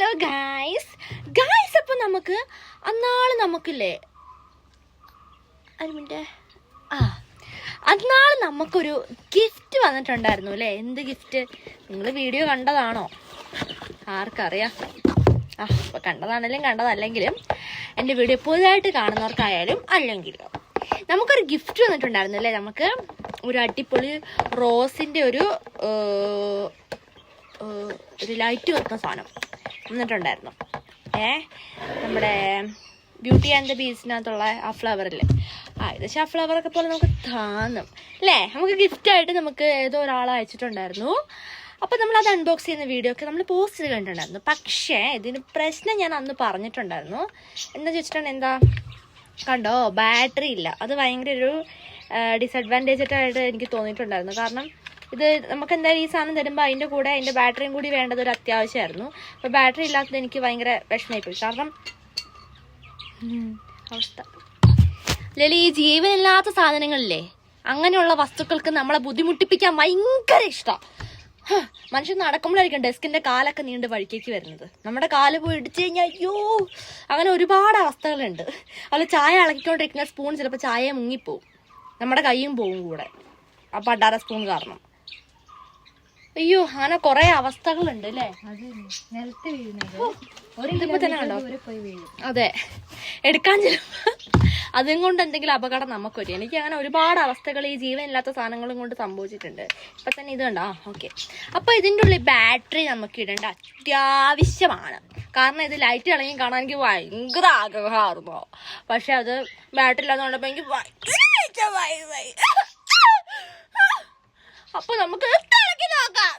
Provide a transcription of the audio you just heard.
Hello guys അപ്പോൾ നമുക്ക് അന്നാള് നമുക്കില്ലേ അന്നാള് നമുക്കൊരു ഗിഫ്റ്റ് വന്നിട്ടുണ്ടായിരുന്നു അല്ലേ? എന്ത് ഗിഫ്റ്റ്? നിങ്ങൾ വീഡിയോ കണ്ടതാണോ? ആർക്കറിയാം. അപ്പോൾ കണ്ടതാണെങ്കിലും കണ്ടതല്ലെങ്കിലും എൻ്റെ വീഡിയോ പുതുതായിട്ട് കാണുന്നവർക്കായാലും അല്ലെങ്കിലും നമുക്കൊരു ഗിഫ്റ്റ് വന്നിട്ടുണ്ടായിരുന്നു അല്ലേ? നമുക്ക് ഒരു അടിപൊളി റോസിൻ്റെ ഒരു ലൈറ്റ് വെക്കുന്ന സാധനം വന്നിട്ടുണ്ടായിരുന്നു. നമ്മുടെ ബ്യൂട്ടി ആൻഡ് ദ ബീസ്റ്റിനകത്തുള്ള ആ ഫ്ലവറില്ലേ, ഏകദേശം ആ ഫ്ലവറൊക്കെ പോലെ നമുക്ക് താന്നും അല്ലേ? നമുക്ക് ഗിഫ്റ്റായിട്ട് നമുക്ക് ഏതോ ഒരാൾ അയച്ചിട്ടുണ്ടായിരുന്നു. അപ്പോൾ നമ്മളത് അൺബോക്സ് ചെയ്യുന്ന വീഡിയോ ഒക്കെ നമ്മൾ പോസ്റ്റ് ചെയ്ത് കണ്ടിട്ടുണ്ടായിരുന്നു. പക്ഷേ ഇതിന് പ്രശ്നം ഞാൻ അന്ന് പറഞ്ഞിട്ടുണ്ടായിരുന്നു. എന്താ ചോദിച്ചിട്ടുണ്ടെങ്കിൽ എന്താ കണ്ടോ, ബാറ്ററി ഇല്ല. അത് ഭയങ്കര ഒരു ഡിസഡ്വാൻറ്റേജ് ആയിട്ട് എനിക്ക് തോന്നിയിട്ടുണ്ടായിരുന്നു. കാരണം ഇത് നമുക്ക് എന്തായാലും ഈ സാധനം തരുമ്പോൾ അതിൻ്റെ കൂടെ അതിൻ്റെ ബാറ്ററിയും കൂടി വേണ്ടത് ഒരു അത്യാവശ്യമായിരുന്നു. അപ്പോൾ ബാറ്ററി ഇല്ലാത്തത് എനിക്ക് ഭയങ്കര വിഷമമായിപ്പോയി. കാരണം അവസ്ഥ അല്ലെങ്കിൽ ഈ ജീവനില്ലാത്ത സാധനങ്ങളില്ലേ, അങ്ങനെയുള്ള വസ്തുക്കൾക്ക് നമ്മളെ ബുദ്ധിമുട്ടിപ്പിക്കാൻ ഭയങ്കര ഇഷ്ടമാണ്. മനുഷ്യൻ നടക്കുമ്പോഴായിരിക്കും ഡെസ്കിൻ്റെ കാലൊക്കെ നീണ്ട് വഴിക്കേക്ക് വരുന്നത്. നമ്മുടെ കാല് പോയി ഇടിച്ച് കഴിഞ്ഞാൽ അയ്യോ, അങ്ങനെ ഒരുപാട് അവസ്ഥകളുണ്ട്. അതുപോലെ ചായ ഇളക്കിക്കൊണ്ടിരിക്കുന്ന സ്പൂൺ ചിലപ്പോൾ ചായ മുങ്ങിപ്പോവും, നമ്മുടെ കൈയും പോവും കൂടെ ആ പണ്ടാര സ്പൂൺ കാരണം. അയ്യോ, അങ്ങനെ കുറെ അവസ്ഥകളുണ്ട് അല്ലേ? ഇതിപ്പോ തന്നെ കണ്ടോ? അതെ, എടുക്കാൻ ചെല്ലുമ്പോൾ അതും കൊണ്ട് എന്തെങ്കിലും അപകടം നമുക്ക് വരും. എനിക്ക് അങ്ങനെ ഒരുപാട് അവസ്ഥകൾ ഈ ജീവനില്ലാത്ത സാധനങ്ങളും കൊണ്ട് സംഭവിച്ചിട്ടുണ്ട്. ഇപ്പൊ തന്നെ ഇത് കണ്ടോ? ഓക്കെ. അപ്പൊ ഇതിൻ്റെ ഉള്ളിൽ ബാറ്ററി നമുക്ക് ഇടേണ്ട അത്യാവശ്യമാണ്. കാരണം ഇത് ലൈറ്റ് ഇളകി കാണാൻ എനിക്ക് ഭയങ്കര ആഗ്രഹമായിരുന്നു. പക്ഷെ അത് ബാറ്ററി ഇല്ലാന്ന് കണ്ടപ്പോ എനിക്ക് അപ്പൊ നമുക്ക് നോക്കാം.